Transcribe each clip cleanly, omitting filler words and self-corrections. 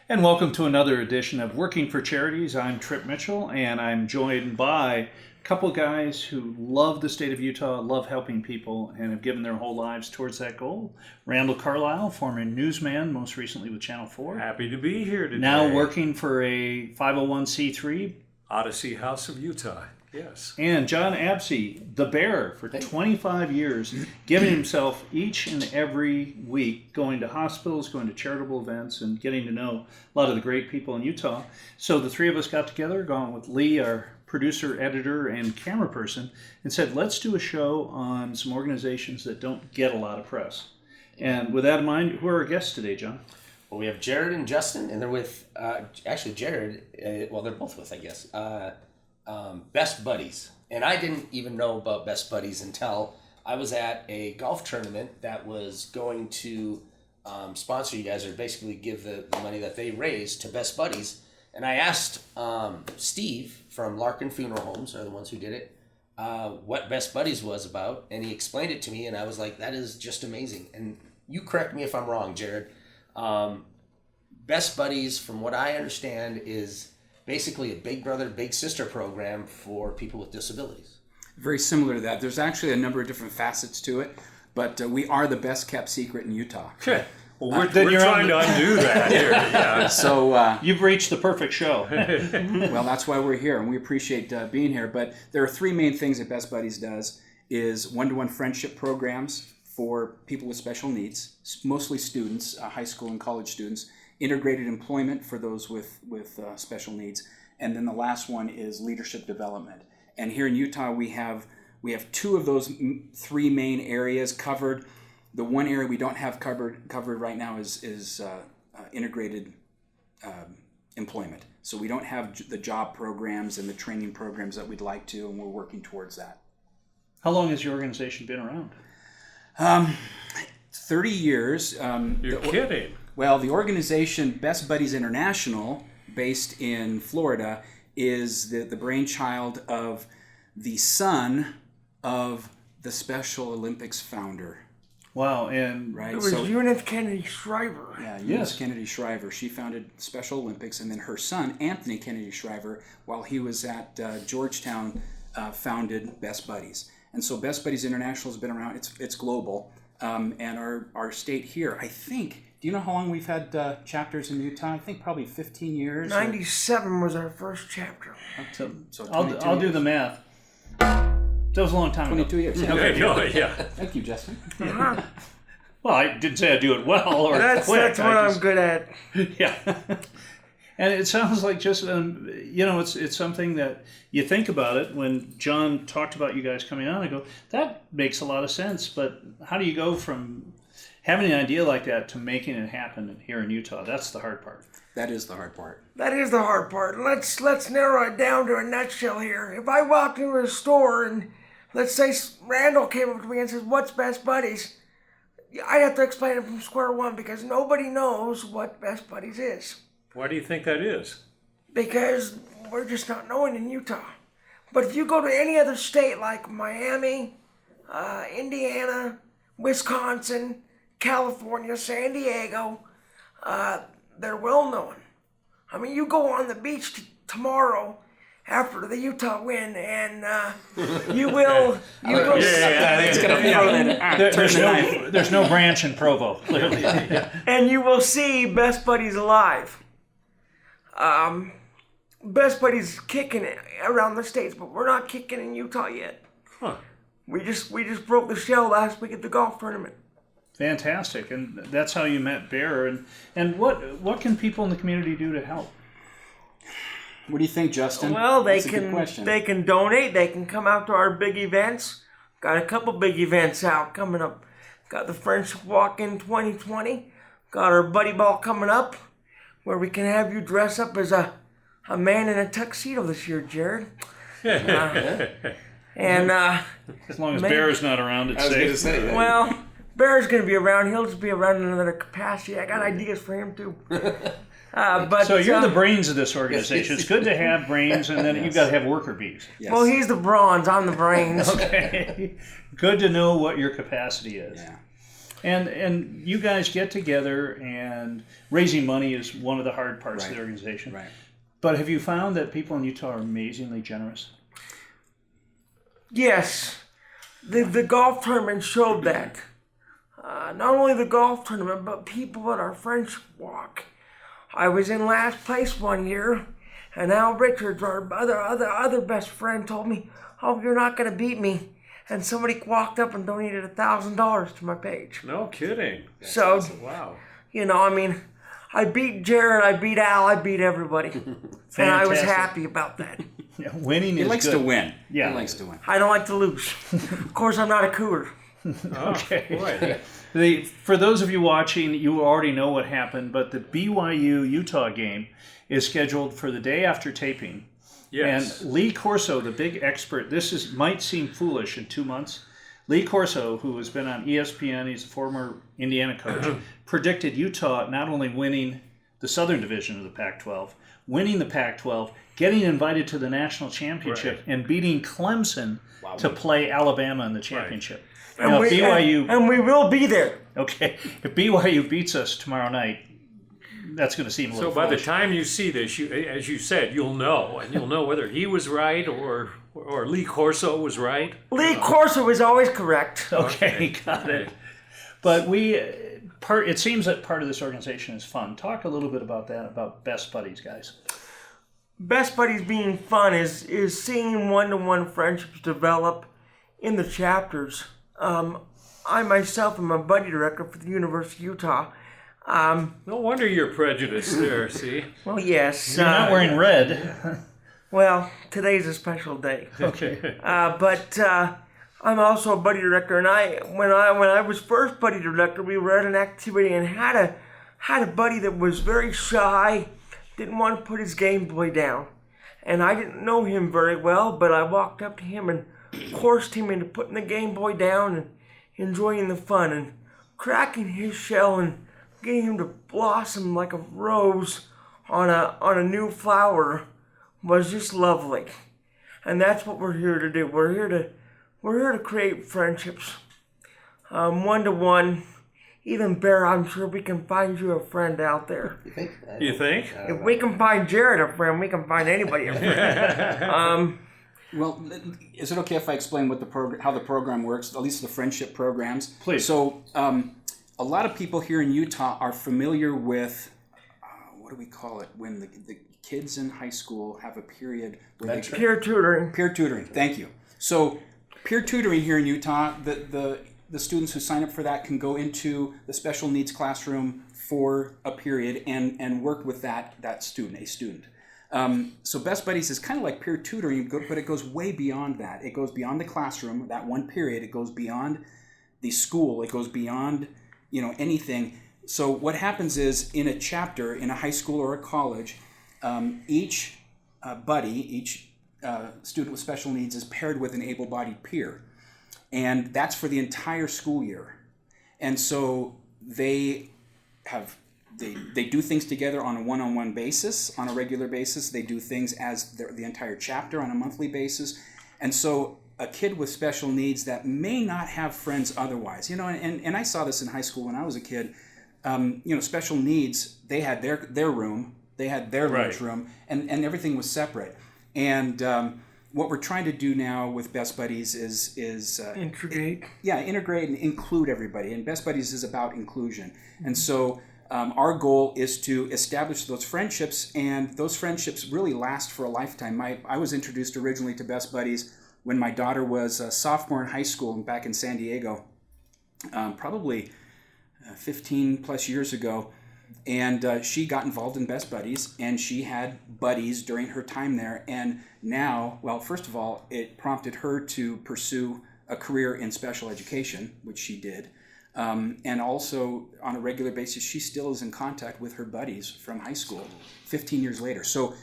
And welcome to another edition of Working for Charities. I'm Trip Mitchell, and I'm joined by a couple guys who love the state of Utah, love helping people, and have given their whole lives towards that goal. Randall Carlisle, former newsman, most recently with Channel 4. Happy to be here today. Now working for a 501c3. Odyssey House of Utah, yes. And John Absey, the bearer for 25 years, giving himself each and every week, going to hospitals, going to charitable events, and getting to know a lot of the great people in Utah. So the three of us got together, gone with Lee, our producer, editor, and camera person, and said, let's do a show on some organizations that don't get a lot of press. And with that in mind, who are our guests today, John? Well, we have Jared and Justin, and they're with, actually Jared, they're both with, I guess, Best Buddies. And I didn't even know about Best Buddies until I was at a golf tournament that was going to sponsor you guys, or basically give the money that they raised to Best Buddies. And I asked Steve from Larkin Funeral Homes, are the ones who did it, what Best Buddies was about. And he explained it to me, and I was like, that is just amazing. And you correct me if I'm wrong, Jared. Best Buddies, from what I understand, is basically a big brother, big sister program for people with disabilities. Very similar to that. There's actually a number of different facets to it, but we are the best kept secret in Utah. Well, we're trying to undo that here. Yeah. So you've reached the perfect show. Well, that's why we're here, and we appreciate being here. But there are three main things that Best Buddies does: is one-to-one friendship programs for people with special needs, mostly students, high school and college students, integrated employment for those with special needs, and then the last one is leadership development. And here in Utah, we have two of those three main areas covered. The one area we don't have covered right now is integrated employment. So we don't have the job programs and the training programs that we'd like to, and we're working towards that. How long has your organization been around? 30 years. You're kidding. Well, the organization Best Buddies International, based in Florida, is the brainchild of the son of the Special Olympics founder. Wow, and right, it was Eunice Kennedy Shriver. Yeah, Eunice Kennedy Shriver. She founded Special Olympics, and then her son, Anthony Kennedy Shriver, while he was at Georgetown, founded Best Buddies. And so Best Buddies International has been around. It's global, and our state here, I think. Do you know how long we've had chapters in Utah? I think probably 15 years. 97 was our first chapter. So I'll do the math. That was a long time 22 ago. years. Yeah. Okay. Yeah. Thank you, Justin. Uh-huh. Well, I didn't say I do it well or That's quick. what I'm good at. Yeah. And it sounds like just, it's something that you think about it. When John talked about you guys coming on, I go, that makes a lot of sense. But how do you go from having an idea like that to making it happen here in Utah? That's the hard part. That is the hard part. That is the hard part. Let's narrow it down to a nutshell here. If I walked into a store and let's say Randall came up to me and says, "What's Best Buddies?" I'd have to explain it from square one because nobody knows what Best Buddies is. Why do you think that is? Because we're just not known in Utah. But if you go to any other state like Miami, Indiana, Wisconsin, California, San Diego, they're well known. I mean, you go on the beach tomorrow after the Utah win, and you will. I think it's gonna There's no branch in Provo, clearly. And you will see Best Buddies alive. Best Buddies kicking it around the states, but we're not kicking in Utah yet. Huh. We just broke the shell last week at the golf tournament. Fantastic, and that's how you met Bear. And what can people in the community do to help? What do you think, Justin? Well, they That's a good question. can donate. They can come out to our big events. Got a couple big events out coming up. Got the Friendship Walk in 2020. Got our Buddy Ball coming up, where we can have you dress up as a man in a tuxedo this year, Jared. And as long as Bear's not around, it's safe. I was going to say that. Well, Bear's going to be around. He'll just be around in another capacity. I got ideas for him too. So you're the brains of this organization. It's good to have brains, and then you've got to have worker bees. Yes. Well, he's the bronze. I'm the brains. Okay. Good to know what your capacity is. Yeah. And you guys get together, and raising money is one of the hard parts of the Right. organization. Right. But have you found that people in Utah are amazingly generous? Yes, the golf tournament showed that. Not only the golf tournament, but people at our friendship walk. I was in last place one year, and Al Richards, our other best friend, told me, "Oh, you're not gonna beat me." And somebody walked up and donated $1,000 to my page. No kidding. So, Wow. you know, I mean, I beat Jared, I beat Al, I beat everybody, and I was Fantastic. happy about that. Yeah, winning He is likes good. to win. Yeah. He likes to win. I don't like to lose. Of course, I'm not a cougar. Okay. For those of you watching, you already know what happened, but the BYU Utah game is scheduled for the day after taping. Yes. And Lee Corso, the big expert, might seem foolish in 2 months. Lee Corso, who has been on ESPN, he's a former Indiana coach, predicted Utah not only winning the Southern Division of the Pac-12, winning the Pac-12, getting invited to the national championship, Right. and beating Clemson to play Alabama in the championship. And Now, we, if BYU, and we will be there. okay, if BYU beats us tomorrow night, that's going to seem a So little by the foolish. time you see this, as you said, you'll know, and you'll know whether he was right or Lee Corso was right. Lee Corso is always correct. Okay, got it. But it seems that part of this organization is fun. Talk a little bit about that, about Best Buddies, guys. Best Buddies being fun is seeing one-to-one friendships develop in the chapters. I myself am a buddy director for the University of Utah. No wonder you're prejudiced there, see? Well, yes. You're not wearing red. Well, today's a special day. Okay. But I'm also a buddy director, and when I was first buddy director, we were at an activity and had a buddy that was very shy, didn't want to put his Game Boy down, and I didn't know him very well, but I walked up to him and forced him into putting the Game Boy down and enjoying the fun and cracking his shell and getting him to blossom like a rose on a new flower was just lovely. And that's what we're here to do. We're here to create friendships. One-to-one. Even Bear, I'm sure we can find you a friend out there. You think? You think? If we can find Jared a friend, we can find anybody a friend. Well, is it okay if I explain what how the program works, at least the friendship programs? Please. So, a lot of people here in Utah are familiar with, what do we call it, when the kids in high school have a period where they Peer tutoring. peer tutoring. Thank you. So, peer tutoring here in Utah, the students who sign up for that can go into the special needs classroom for a period and work with a student. So Best Buddies is kind of like peer tutoring, but it goes way beyond that. It goes beyond the classroom, that one period. It goes beyond the school. It goes beyond, anything. So what happens is in a chapter, in a high school or a college, each student with special needs is paired with an able-bodied peer. And that's for the entire school year. And so they do things together on a one-on-one basis, on a regular basis. They do things as the entire chapter on a monthly basis. And so a kid with special needs that may not have friends otherwise, and I saw this in high school when I was a kid, special needs, they had their room, they had their lunchroom, and everything was separate. And what we're trying to do now with Best Buddies is Integrate. Integrate and include everybody. And Best Buddies is about inclusion. And so our goal is to establish those friendships, and those friendships really last for a lifetime. I was introduced originally to Best Buddies when my daughter was a sophomore in high school back in San Diego, probably 15 plus years ago. And she got involved in Best Buddies, and she had buddies during her time there. And now, well, first of all, it prompted her to pursue a career in special education, which she did. And also, on a regular basis, she still is in contact with her buddies from high school 15 years later. So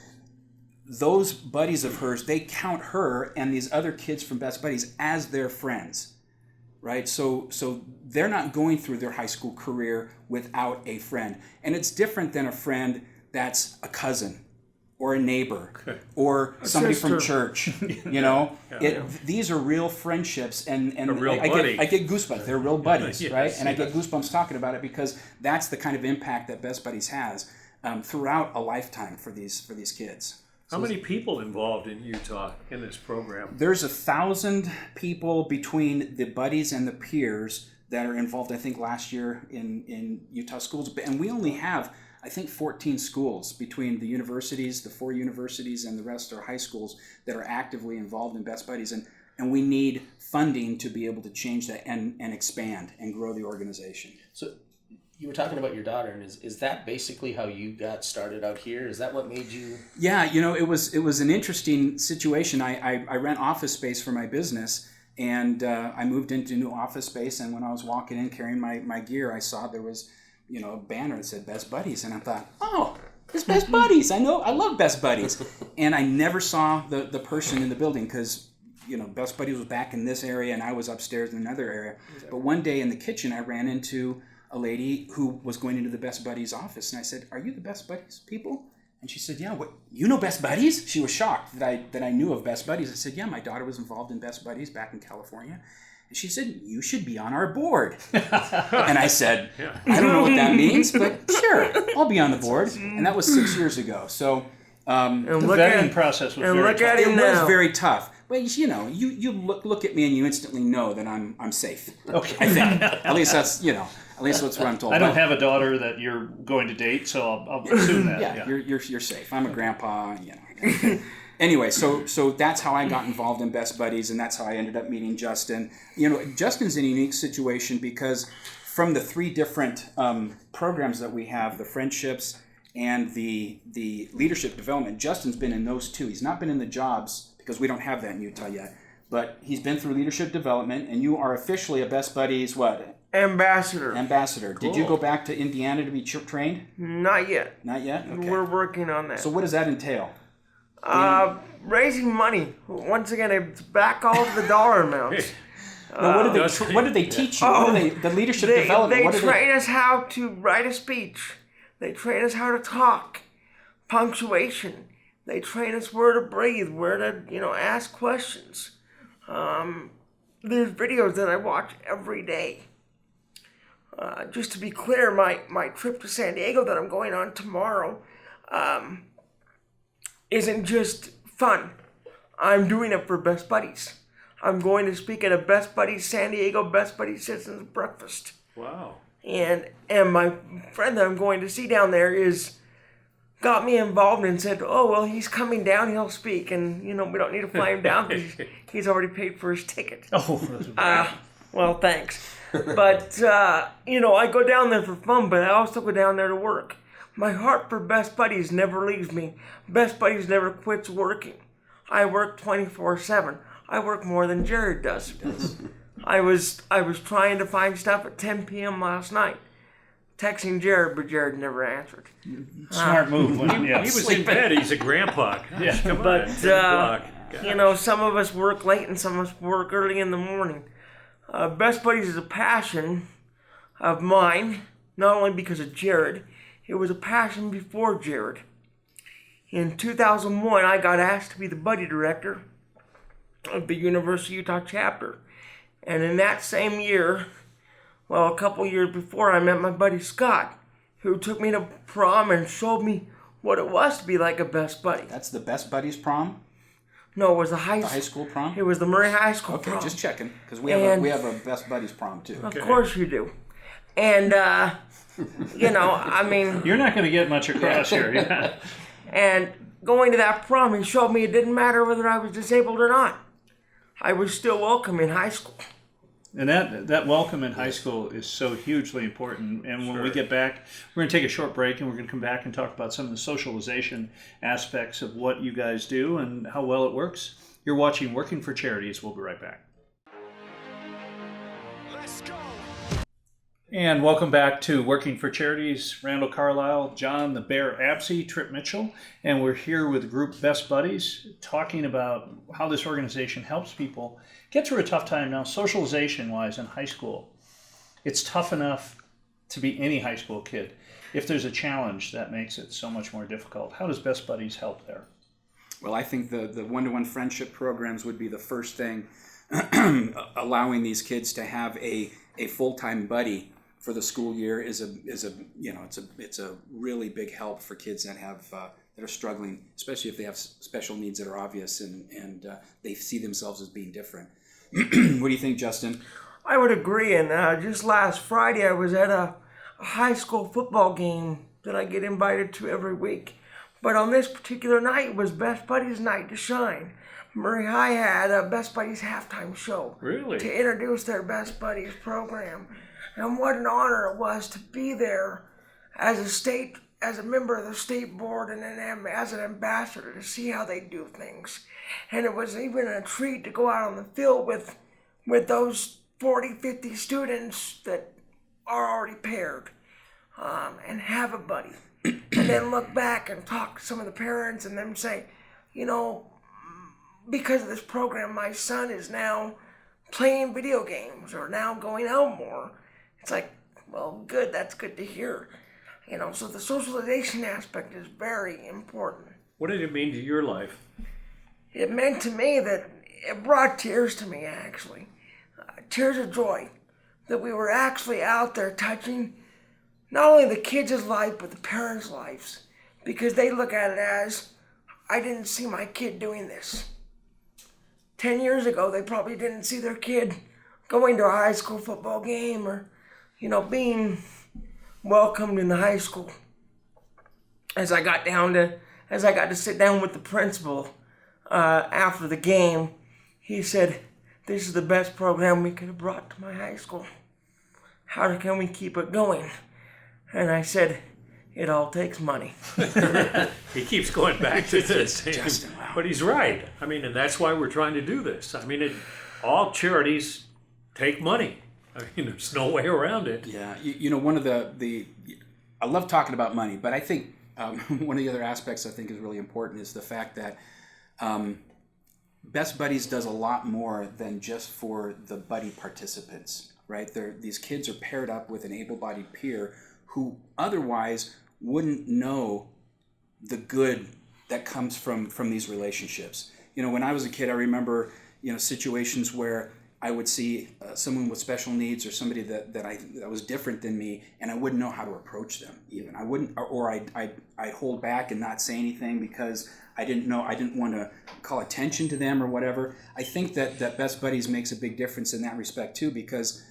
those buddies of hers, they count her and these other kids from Best Buddies as their friends. Right, so they're not going through their high school career without a friend, and it's different than a friend that's a cousin, or a neighbor or somebody from church, you know. These are real friendships, and A real I buddy. get goosebumps. They're real buddies, Yes, right? And I get yes. goosebumps talking about it because that's the kind of impact that Best Buddies has throughout a lifetime for these kids. How many people involved in Utah in this program? There's 1,000 people between the buddies and the peers that are involved, I think, last year in Utah schools. And we only have, I think, 14 schools between the universities, the 4 universities, and the rest are high schools that are actively involved in Best Buddies. And we need funding to be able to change that and expand and grow the organization. So you were talking about your daughter, and is that basically how you got started out here? Is that what made you? Yeah, you know, it was an interesting situation. I rent office space for my business, and I moved into new office space. And when I was walking in carrying my gear, I saw there was, you know, a banner that said Best Buddies, and I thought, oh, it's Best Buddies. I love Best Buddies. And I never saw the person in the building because, you know, Best Buddies was back in this area, and I was upstairs in another area. But one day in the kitchen, I ran into a lady who was going into the Best Buddies office, and I said, "Are you the Best Buddies people?" And she said, "Yeah, what, you know Best Buddies?" She was shocked that I knew of Best Buddies. I said, "Yeah, my daughter was involved in Best Buddies back in California." And she said, "You should be on our board." And I said, "I don't know what that means, but sure, I'll be on the board." And that was 6 years ago. So And The look vetting at process was and very look tough. at it him was now. very tough. But you know, you look at me and you instantly know that I'm safe. Okay. I think at least that's what I'm told. I don't But- have a daughter that you're going to date, so I'll assume that. Yeah, you're safe. I'm a grandpa, you know. Anyway, so that's how I got involved in Best Buddies, and that's how I ended up meeting Justin. You know, Justin's in a unique situation because from the 3 different programs that we have, the friendships and the leadership development, Justin's been in those 2. He's not been in the jobs because we don't have that in Utah yet, but he's been through leadership development, and you are officially a Best Buddies Ambassador. ambassador. Did you Cool. go back to Indiana to be trained? Not yet. Not yet. Okay. We're working on that. So what does that entail? Raising money. Once again, it's back all of the dollar amounts. Now, Does- what do they teach you? What do they, the leadership development? They What do train us how to write a speech. They train us how to talk. Punctuation. They train us where to breathe, where to, ask questions. There's videos that I watch every day. Just to be clear, my trip to San Diego that I'm going on tomorrow isn't just fun. I'm doing it for Best Buddies. I'm going to speak at a Best Buddies San Diego Best Buddies Citizens Breakfast. Wow. And my friend that I'm going to see down there got me involved and said, "Oh, well, he's coming down, he'll speak, and we don't need to fly him down because he's already paid for his ticket." Oh, that's Well, thanks. But, I go down there for fun, but I also go down there to work. My heart for Best Buddies never leaves me. Best Buddies never quits working. I work 24/7. I work more than Jared does. I was trying to find stuff at 10 p.m. last night, texting Jared, but Jared never answered. smart move. He was in bed. He's a grandpa. Gosh, come But, on. 10 o'clock. Gosh. Some of us work late and some of us work early in the morning. Best Buddies is a passion of mine, not only because of Jared, it was a passion before Jared. In 2001, I got asked to be the buddy director of the University of Utah chapter. And in that same year, a couple years before, I met my buddy Scott, who took me to prom and showed me what it was to be like a Best Buddy. That's the Best Buddies prom? No, it was the The high school prom? It was the Murray High School Okay, prom. just checking, because we And- have a Best Buddies prom too. Of course you do. And, You're not going to get much across here. Yeah. and going to that prom, he showed me it didn't matter whether I was disabled or not. I was still welcome in high school. And that welcome in high school is so hugely important. And when we get back, we're going to take a short break, and we're going to come back and talk about some of the socialization aspects of what you guys do and how well it works. You're watching Working for Charities. We'll be right back. Let's go. And welcome back to Working for Charities. Randall Carlisle, John the Bear Absey, Trip Mitchell, and we're here with the group Best Buddies talking about how this organization helps people get through a tough time now, socialization-wise in high school. It's tough enough to be any high school kid. If there's a challenge, that makes it so much more difficult. How does Best Buddies help there? Well, I think the one-to-one friendship programs would be the first thing, allowing these kids to have a full-time buddy for the school year is a really big help for kids that have that are struggling, especially if they have special needs that are obvious and they see themselves as being different. What do you think, Justin? I would agree. And just last Friday, I was at a high school football game that I get invited to every week. But on this particular night was Best Buddies night to shine. Murray High had a Best Buddies halftime show. Really? To introduce their Best Buddies program. And what an honor it was to be there as a member of the state board and then as an ambassador to see how they do things. And it was even a treat to go out on the field with those 40, 50 students that are already paired and have a buddy. And then look back and talk to some of the parents and then say, because of this program, my son is now playing video games or now going out more. It's like, well, good, that's good to hear. So the socialization aspect is very important. What did it mean to your life? It meant to me that it brought tears to me, actually. Tears of joy that we were actually out there touching not only the kids' life, but the parents' lives. Because they look at it as, I didn't see my kid doing this. 10 years ago, they probably didn't see their kid going to a high school football game or, being welcomed in the high school. As I got to sit down with the principal after the game, he said, "This is the best program we could have brought to my high school. How can we keep it going?" And I said, "It all takes money." He keeps going back to this. Justin, wow. But he's right. And that's why we're trying to do this. All charities take money. There's no way around it. Yeah, one of the I love talking about money, but I think one of the other aspects I think is really important is the fact that Best Buddies does a lot more than just for the buddy participants, right? These kids are paired up with an able-bodied peer who otherwise wouldn't know the good that comes from these relationships. When I was a kid, I remember situations where I would see someone with special needs or somebody that was different than me, and I wouldn't know how to approach them. Even I'd hold back and not say anything because I didn't want to call attention to them or whatever. I think that Best Buddies makes a big difference in that respect too, because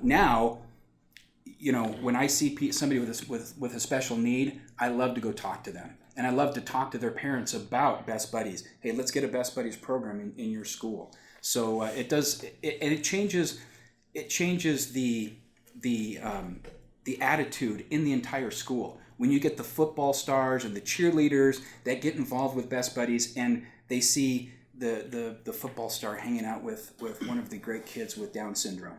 now, when I see somebody with a special need, I love to go talk to them, and I love to talk to their parents about Best Buddies. Hey, let's get a Best Buddies program in your school. So it changes the attitude in the entire school. When you get the football stars and the cheerleaders that get involved with Best Buddies and they see the football star hanging out with one of the great kids with Down syndrome,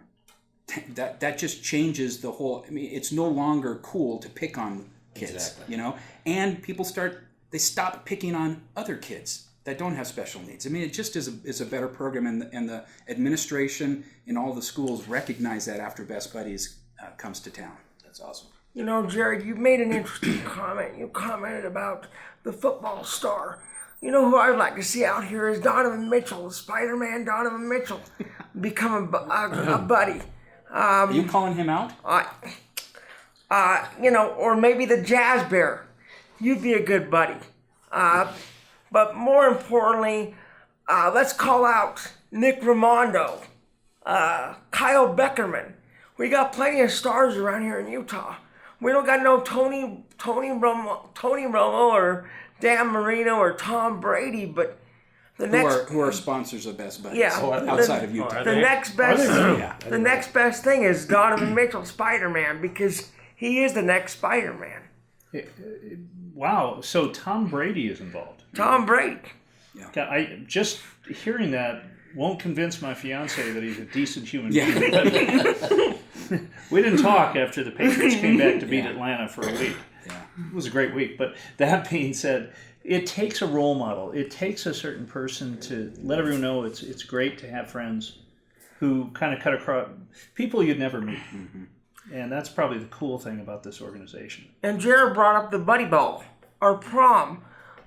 that just changes the whole. It's no longer cool to pick on kids, exactly. And people stop picking on other kids that don't have special needs. It just is a better program, and the administration in all the schools recognize that after Best Buddies comes to town. That's awesome. Jared, you made an interesting comment. You commented about the football star. Who I'd like to see out here is Donovan Mitchell, Spider-Man Donovan Mitchell, become a buddy. Are you calling him out? Or maybe the Jazz Bear. You'd be a good buddy. But more importantly, let's call out Nick Raimondo, Kyle Beckerman. We got plenty of stars around here in Utah. We don't got no Tony Romo or Dan Marino or Tom Brady, but who are sponsors of Best Buddies outside of Utah. The next best thing is Donovan Mitchell, Spider-Man, because he is the next Spider-Man. Wow, so Tom Brady is involved. Tom Brady. I just hearing that won't convince my fiance that he's a decent human being. We didn't talk after the Patriots came back to beat Atlanta for a week. Yeah. It was a great week. But that being said, it takes a role model. It takes a certain person to let everyone know it's great to have friends who kind of cut across people you'd never meet. Mm-hmm. And that's probably the cool thing about this organization. And Jared brought up the Buddy Ball, our prom.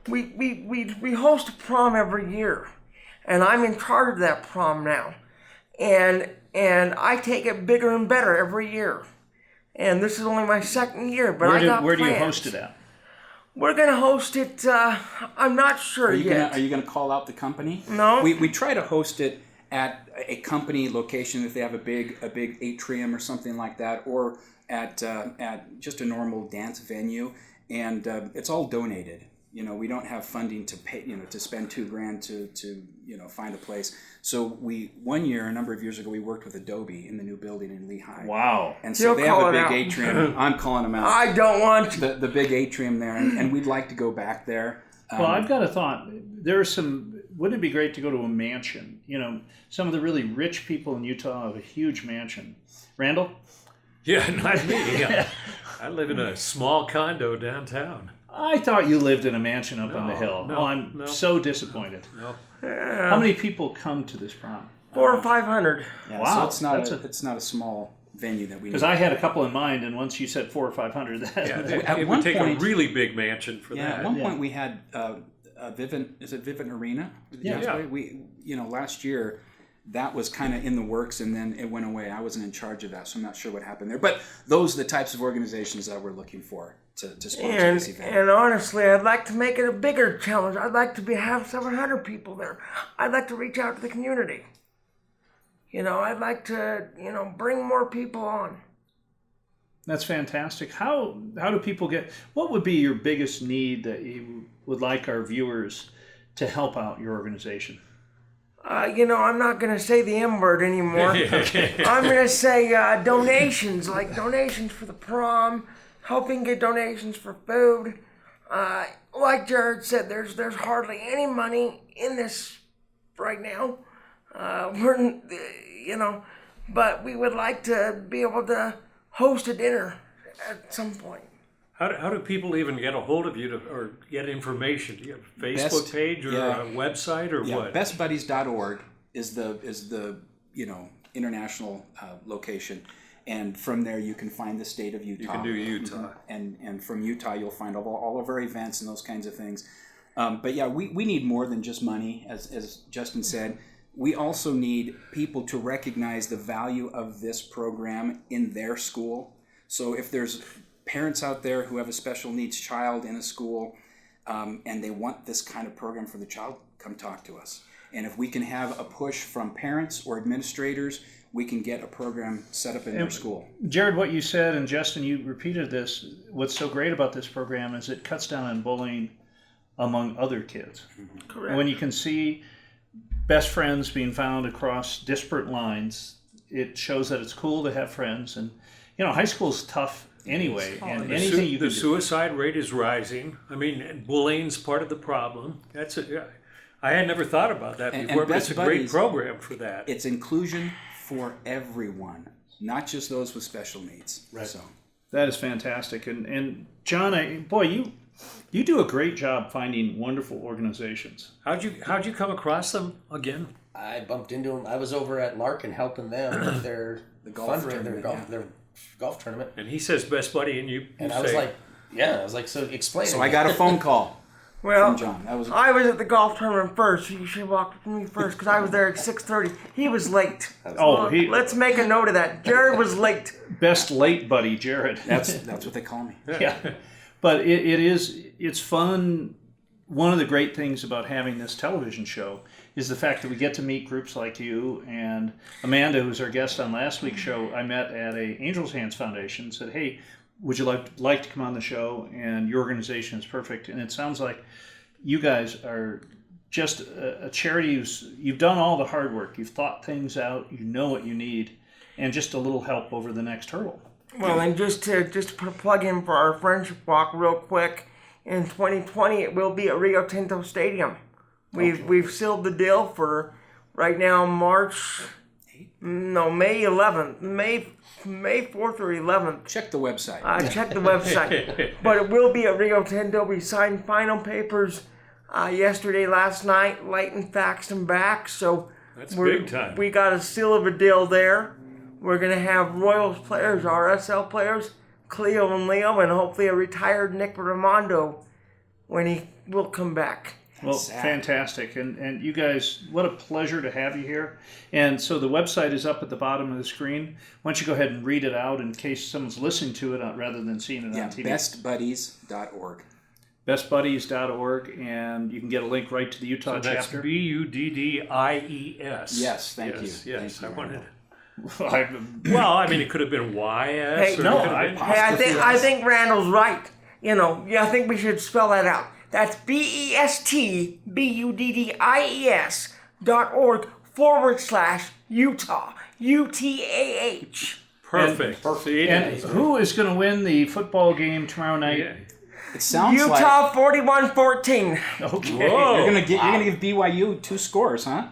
We host a prom every year, and I'm in charge of that prom now. And I take it bigger and better every year. And this is only my second year, but Where do you plans. host it at? We're gonna host it. I'm not sure yet. Are you gonna call out the company? No. We try to host it at a company location if they have a big atrium or something like that, or at just a normal dance venue, and it's all donated. You know, we don't have funding to pay, to spend $2,000 to find a place. So one year, a number of years ago, we worked with Adobe in the new building in Lehigh. Wow. And so You'll they have call a it big out. atrium. I'm calling them out. I don't want to. The big atrium there, and we'd like to go back there. Well, I've got a thought. Wouldn't it be great to go to a mansion? Some of the really rich people in Utah have a huge mansion. Randall? Yeah, not me. I live in a small condo downtown. I thought you lived in a mansion up on the No, hill. no, I'm no. so disappointed. No. How many people come to this prom? 400 or 500. Yeah, Wow, so that's it's not a small venue that we need. Because I had a couple in mind, and once you said 400 or 500, Yeah, At it one would take point- a really big mansion for Yeah, that. at one point we had Vivint Arena? Yeah. We last year that was kind of in the works, and then it went away. I wasn't in charge of that, so I'm not sure what happened there. But those are the types of organizations that we're looking for to sponsor this event. And honestly, I'd like to make it a bigger challenge. I'd like to have 700 people there. I'd like to reach out to the community. I'd like to, bring more people on. That's fantastic. How do people what would be your biggest need that you would like our viewers to help out your organization? I'm not going to say the M word anymore. I'm going to say donations, like donations for the prom, helping get donations for food. Like Jared said, there's hardly any money in this right now. But we would like to be able to host a dinner at some point. How do people even get a hold of you or get information? Do you have a Facebook page or a website or what? Bestbuddies.org is the international location, and from there you can find the state of Utah. You can do Utah, and from Utah you'll find all of our events and those kinds of things. But yeah, we need more than just money, as Justin said. We also need people to recognize the value of this program in their school. So if there's parents out there who have a special needs child in a school and they want this kind of program for the child, come talk to us. And if we can have a push from parents or administrators, we can get a program set up in their school. Jared, what you said, and Justin, you repeated this, what's so great about this program is it cuts down on bullying among other kids. Correct. And when you can see best friends being found across disparate lines, it shows that it's cool to have friends. And, high school's tough anyway, and anything you can the suicide rate is rising. I mean, bullying's part of the problem. I had never thought about that before, but it's a great program for that. It's inclusion for everyone, not just those with special needs. Right. So That is fantastic. And John, you do a great job finding wonderful organizations. How'd you come across them again? I bumped into them. I was over at Larkin helping them with their golf tournament, tournament, their golf tournament. And he says best buddy, and you And say, I was like, so explain. So it. I got a phone call Well, from John. That was I was at the golf tournament first, so you should walk with me first, because I was there at 6:30. He was late. Let's make a note of that. Jared was late. Best late buddy, Jared. that's what they call me. Yeah. But it's fun. One of the great things about having this television show is the fact that we get to meet groups like you and Amanda, who's our guest on last week's show. I met at a Angels Hands Foundation, said, hey, would you like to come on the show? And your organization is perfect. And it sounds like you guys are just a charity you've done all the hard work. You've thought things out. You know what you need. And just a little help over the next hurdle. Well, and just to put a plug in for our friendship walk real quick, in 2020 it will be at Rio Tinto Stadium. We've sealed the deal for right now May 11th, May 4th or 11th. Check the website. Check the website. But it will be at Rio Tinto. We signed final papers yesterday, last night. Leighton faxed them back, so That's big time. We got a seal of a deal there. we're going to have Royals players, RSL players, Cleo and Leo, and hopefully a retired Nick Raimondo when he will come back. Well, fantastic. And you guys, what a pleasure to have you here. And so the website is up at the bottom of the screen. Why don't you go ahead and read it out in case someone's listening to it rather than seeing it on TV. Bestbuddies.org. Bestbuddies.org, and you can get a link right to the Utah That's chapter. BUDDIES. Yes, thank you. Yes, Thank I you, wanted. I- Well, I mean, it could have been YS. Hey, or no, it could have I- been- Hey, I think Randall's right. You know, I think we should spell that out. That's BESTBUDDIES.org/Utah. UTAH. perfect. and who is going to win the football game tomorrow night? Yeah. It sounds like Utah 41-14. Okay. Whoa. you're gonna give BYU 2 scores, huh?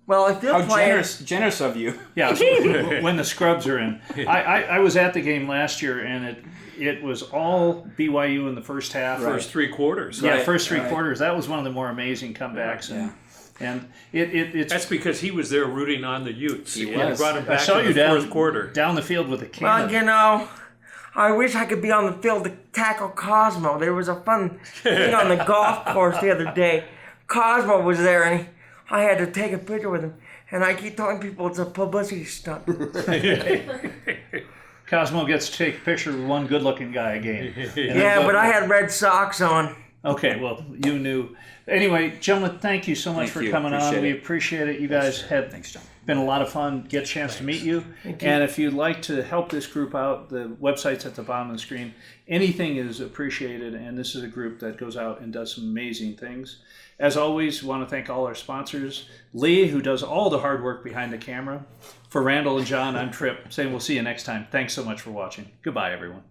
Well, if they're How playing, generous of you. Yeah, so when the scrubs are in. I was at the game last year, and it was all BYU in the first half. First 3 quarters. Yeah, Right, first 3 right. quarters. That was one of the more amazing comebacks. And it's. That's because he was there rooting on the Utes. He And was. brought him I back saw in you the fourth quarter. down the field with a well, cannon. you know, I wish I could be on the field to tackle Cosmo. There was a fun thing on the golf course the other day. Cosmo was there, and I had to take a picture with him. And I keep telling people it's a publicity stunt. Cosmo gets to take a picture with one good-looking guy a game. Yeah, but I had red socks on. Okay, well, you knew. Anyway, gentlemen, thank you so much Thank for you. coming on. Appreciate We it. appreciate it. You guys have Thanks, John. been a lot of fun. Get a chance to meet you. And if you'd like to help this group out, the website's at the bottom of the screen. Anything is appreciated, and this is a group that goes out and does some amazing things. As always, we want to thank all our sponsors. Lee, who does all the hard work behind the camera. For Randall and John, I'm Tripp, saying we'll see you next time. Thanks so much for watching. Goodbye, everyone.